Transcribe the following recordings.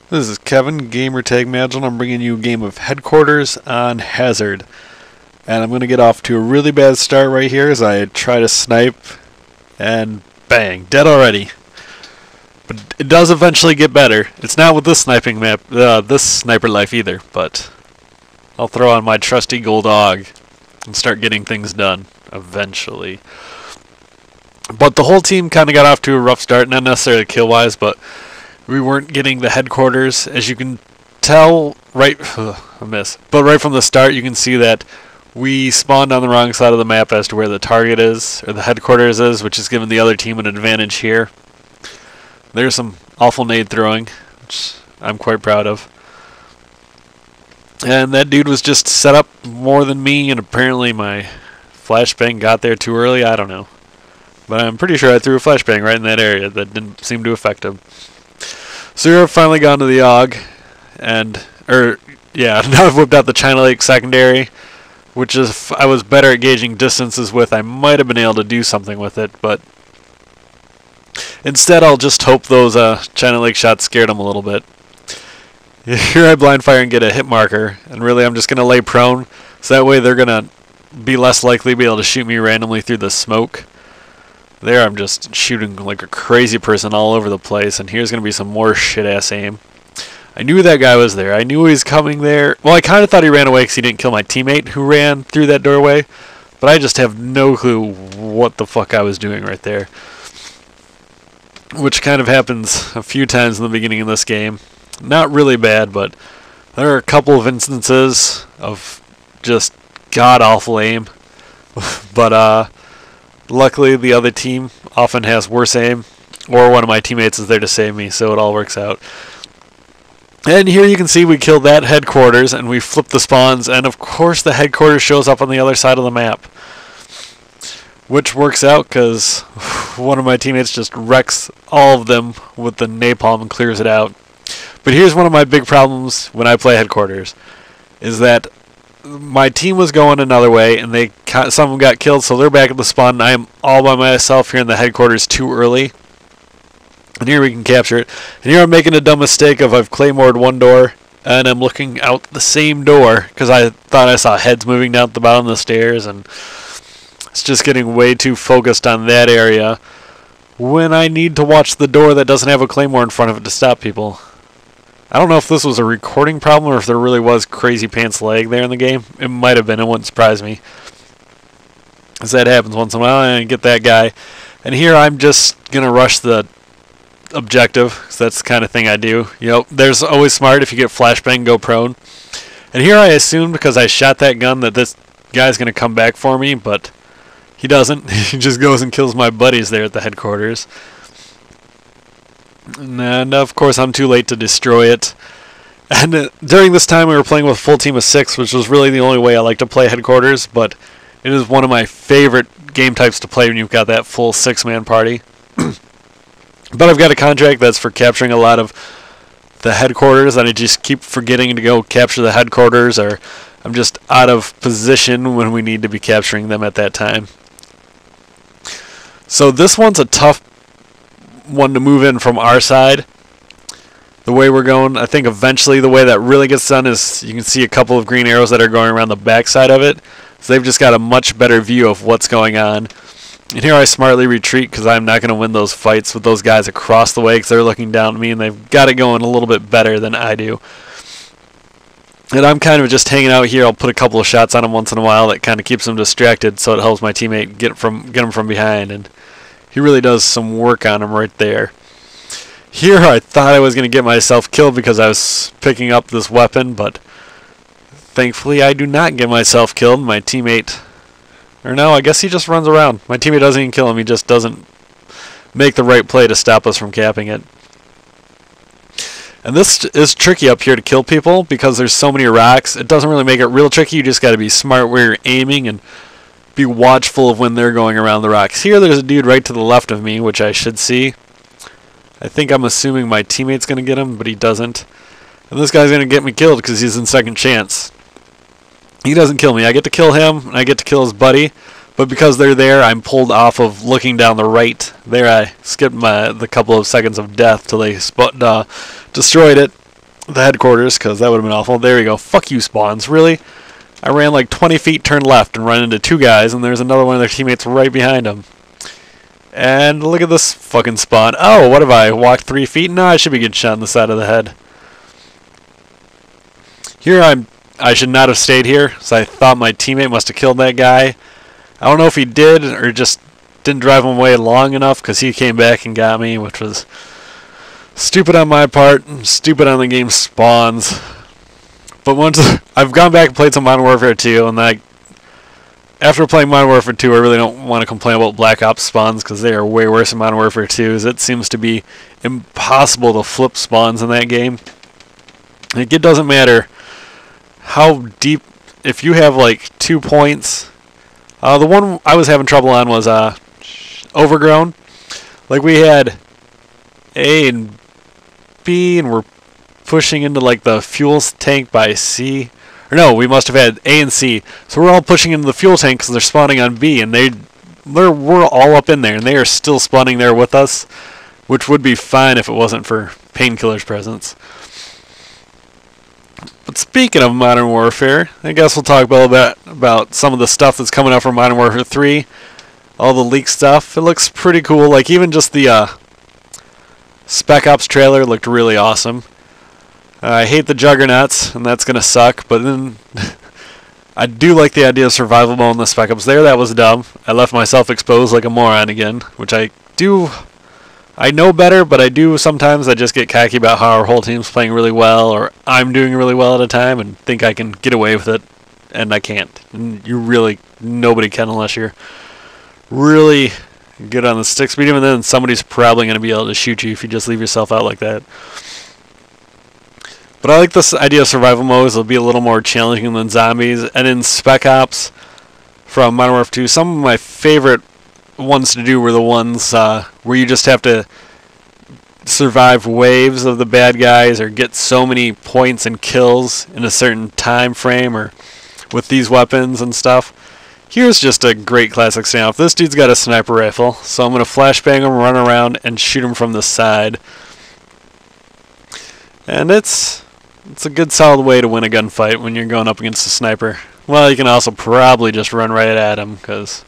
This is Kevin, Gamertag Magil. I'm bringing you a game of Headquarters on Hazard. And I'm going to get off to a really bad start right here as I try to snipe, and bang, dead already. But it does eventually get better. It's not with this sniping map, this sniper life either, but I'll throw on my trusty gold dog and start getting things done eventually. But the whole team kind of got off to a rough start, not necessarily kill-wise, but we weren't getting the headquarters. As you can tell, right from the start, you can see that we spawned on the wrong side of the map as to where the target is, or the headquarters is, which has given the other team an advantage here. There's some awful nade throwing, which I'm quite proud of. And that dude was just set up more than me, and apparently my flashbang got there too early. I don't know. But I'm pretty sure I threw a flashbang right in that area that didn't seem to affect him. So we've finally gone to the AUG, now I've whipped out the China Lake secondary, which is, if I was better at gauging distances with, I might have been able to do something with it, but instead I'll just hope those China Lake shots scared him a little bit. Here I blind fire and get a hit marker, and really I'm just going to lay prone, so that way they're going to be less likely to be able to shoot me randomly through the smoke. There I'm just shooting like a crazy person all over the place, and here's going to be some more shit-ass aim. I knew that guy was there. I knew he was coming there. Well, I kind of thought he ran away because he didn't kill my teammate who ran through that doorway, but I just have no clue what the fuck I was doing right there. Which kind of happens a few times in the beginning of this game. Not really bad, but there are a couple of instances of just god-awful aim. But, luckily, the other team often has worse aim, or one of my teammates is there to save me, so it all works out. And here you can see we killed that headquarters, and we flipped the spawns, and of course the headquarters shows up on the other side of the map. Which works out, because one of my teammates just wrecks all of them with the napalm and clears it out. But here's one of my big problems when I play headquarters, is that my team was going another way, and some of them got killed, so they're back at the spawn, and I am all by myself here in the headquarters too early. And here we can capture it. And here I'm making a dumb mistake of I've claymored one door, and I'm looking out the same door, because I thought I saw heads moving down the bottom of the stairs, and it's just getting way too focused on that area, when I need to watch the door that doesn't have a claymore in front of it to stop people. I don't know if this was a recording problem or if there really was crazy pants lag there in the game. It might have been. It wouldn't surprise me, because that happens once in a while. And get that guy. And here I'm just going to rush the objective, because that's the kind of thing I do. You know, there's always smart if you get flashbang, go prone. And here I assumed, because I shot that gun, that this guy's going to come back for me, but he doesn't. He just goes and kills my buddies there at the headquarters. And of course I'm too late to destroy it. And during this time we were playing with a full team of 6, which was really the only way I like to play headquarters, but it is one of my favorite game types to play when you've got that full 6-man party. But I've got a contract that's for capturing a lot of the headquarters, and I just keep forgetting to go capture the headquarters, or I'm just out of position when we need to be capturing them at that time. So this one's a tough one to move in from our side. The way we're going, I think eventually the way that really gets done is you can see a couple of green arrows that are going around the back side of it. So they've just got a much better view of what's going on. And here I smartly retreat, because I'm not going to win those fights with those guys across the way, because they're looking down at me and they've got it going a little bit better than I do. And I'm kind of just hanging out here. I'll put a couple of shots on him once in a while that kind of keeps him distracted, so it helps my teammate get him from behind. And he really does some work on him right there. Here I thought I was going to get myself killed because I was picking up this weapon, but thankfully I do not get myself killed. My teammate, or no, I guess he just runs around. My teammate doesn't even kill him. He just doesn't make the right play to stop us from capping it. And this is tricky up here to kill people because there's so many rocks. It doesn't really make it real tricky. You just got to be smart where you're aiming and be watchful of when they're going around the rocks. Here there's a dude right to the left of me, which I should see. I think I'm assuming my teammate's going to get him, but he doesn't. And this guy's going to get me killed because he's in second chance. He doesn't kill me. I get to kill him, and I get to kill his buddy. But because they're there, I'm pulled off of looking down the right. There I skipped the couple of seconds of death till they destroyed it. the headquarters, because that would have been awful. There we go. Fuck you, spawns. Really? I ran like 20 feet, turned left, and run into 2 guys, and there's another one of their teammates right behind them. And look at this fucking spawn. Oh, what have I? Walked 3 feet? No, I should be getting shot in the side of the head. Here I should not have stayed here, so I thought my teammate must have killed that guy. I don't know if he did, or just didn't drive him away long enough, because he came back and got me, which was stupid on my part, stupid on the game spawns. But once I've gone back and played some Modern Warfare 2, and after playing Modern Warfare 2, I really don't want to complain about Black Ops spawns, because they are way worse in Modern Warfare 2. It seems to be impossible to flip spawns in that game. Like, it doesn't matter how deep. If you have like 2 points, the one I was having trouble on was Overgrown. Like, we had A and B, and we're pushing into like the fuel tank by C. Or no, we must have had A and C. So we're all pushing into the fuel tank because they're spawning on B, and we're all up in there, and they are still spawning there with us, which would be fine if it wasn't for Painkiller's presence. But speaking of Modern Warfare, I guess we'll talk a little bit about some of the stuff that's coming out from Modern Warfare 3. All the leaked stuff. It looks pretty cool. Like, even just the Spec Ops trailer looked really awesome. I hate the Juggernauts, and that's going to suck, but then I do like the idea of survival mode in the Spec Ops there. That was dumb. I left myself exposed like a moron again, which I know better, but I do sometimes. I just get cocky about how our whole team's playing really well, or I'm doing really well at a time, and think I can get away with it, and I can't. And nobody can unless you're really good on the stick speed, and then somebody's probably going to be able to shoot you if you just leave yourself out like that. But I like this idea of survival modes. It'll be a little more challenging than zombies. And in Spec Ops from Modern Warfare 2, some of my favorite ones to do were the ones where you just have to survive waves of the bad guys, or get so many points and kills in a certain time frame, or with these weapons and stuff. Here's just a great classic standoff. This dude's got a sniper rifle, so I'm going to flashbang him, run around, and shoot him from the side. And it's a good solid way to win a gunfight when you're going up against a sniper. Well, you can also probably just run right at him, because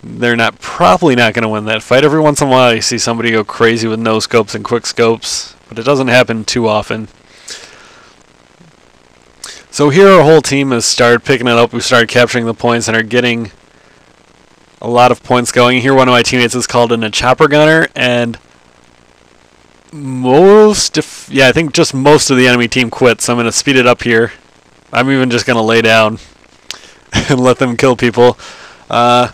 they're probably not going to win that fight. Every once in a while you see somebody go crazy with no scopes and quick scopes, but it doesn't happen too often. So here our whole team has started picking it up. We started capturing the points and are getting a lot of points going. Here one of my teammates is called in a chopper gunner, and I think just most of the enemy team quit, so I'm going to speed it up here. I'm even just going to lay down and let them kill people. I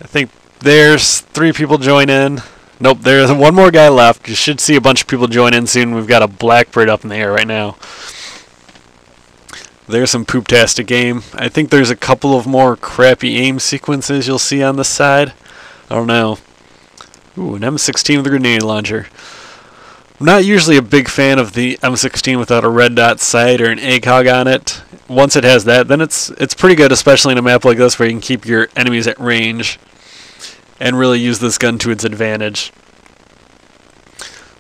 think there's 3 people join in. Nope, there's one more guy left. You should see a bunch of people join in soon. We've got a Blackbird up in the air right now. There's some poop-tastic aim. I think there's a couple of more crappy aim sequences you'll see on the side. I don't know. Ooh, an M16 with a grenade launcher. I'm not usually a big fan of the M16 without a red dot sight or an ACOG on it. Once it has that, then it's pretty good, especially in a map like this where you can keep your enemies at range and really use this gun to its advantage.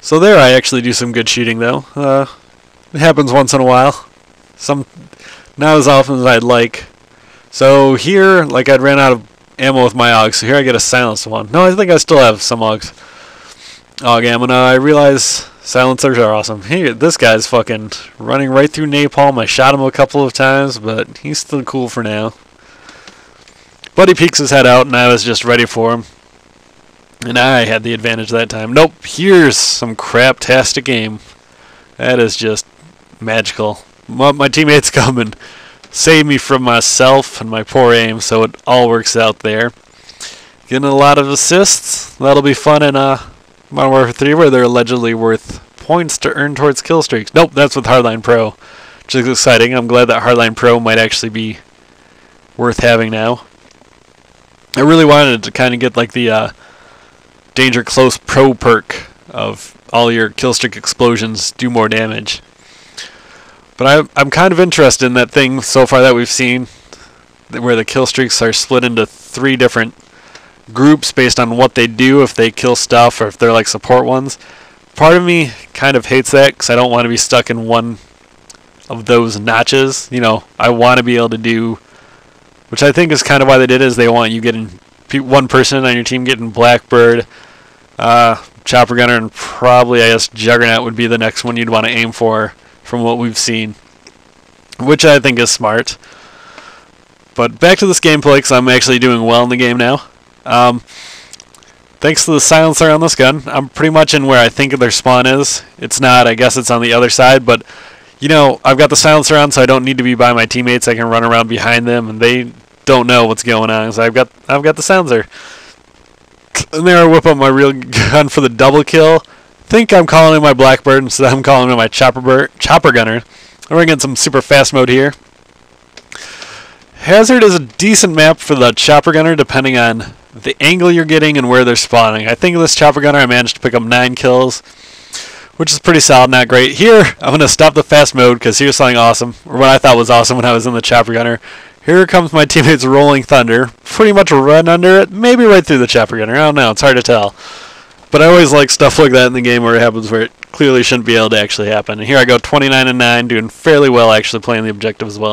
So there I actually do some good shooting, though. It happens once in a while. Not as often as I'd like. So here, like, I'd ran out of ammo with my AUG, so here I get a silenced one. No, I think I still have some AUG ammo. Now I realize silencers are awesome. Hey, this guy's fucking running right through napalm. I shot him a couple of times, but he's still cool for now. Buddy peeks his head out, and I was just ready for him. And I had the advantage that time. Nope, here's some crap-tastic aim. That is just magical. My teammates come and save me from myself and my poor aim, so it all works out there. Getting a lot of assists. That'll be fun in Modern Warfare 3, where they're allegedly worth points to earn towards kill streaks. Nope, that's with Hardline Pro, which is exciting. I'm glad that Hardline Pro might actually be worth having now. I really wanted to kind of get like the Danger Close Pro perk of all your kill streak explosions do more damage. But I'm kind of interested in that thing so far that we've seen, where the kill streaks are split into 3 different groups based on what they do, if they kill stuff or if they're like support ones. part of me kind of hates that because I don't want to be stuck in one of those notches. You know, I want to be able to do, which I think is kind of why they did it, is they want you getting one person on your team getting Blackbird, Chopper Gunner, and probably, I guess, Juggernaut would be the next one you'd want to aim for from what we've seen, which I think is smart. But back to this gameplay, because I'm actually doing well in the game now. Thanks to the silencer on this gun, I'm pretty much in where I think their spawn is. It's not, I guess it's on the other side, but, you know, I've got the silencer on, so I don't need to be by my teammates. I can run around behind them, and they don't know what's going on, so I've got the silencer. And there I whip up my real gun for the double kill. Think I'm calling it my Blackbird, instead I'm calling it my Chopper Gunner. We're going to get some super fast mode here. Hazard is a decent map for the Chopper Gunner, depending on the angle you're getting and where they're spawning. I think this Chopper Gunner I managed to pick up 9 kills, which is pretty solid, not great. Here, I'm going to stop the fast mode because here's something awesome, or what I thought was awesome when I was in the Chopper Gunner. Here comes my teammate's Rolling Thunder. Pretty much run under it, maybe right through the Chopper Gunner. I don't know, it's hard to tell. But I always like stuff like that in the game where it happens where it clearly shouldn't be able to actually happen. And here I go, 29-9, doing fairly well actually playing the objective as well.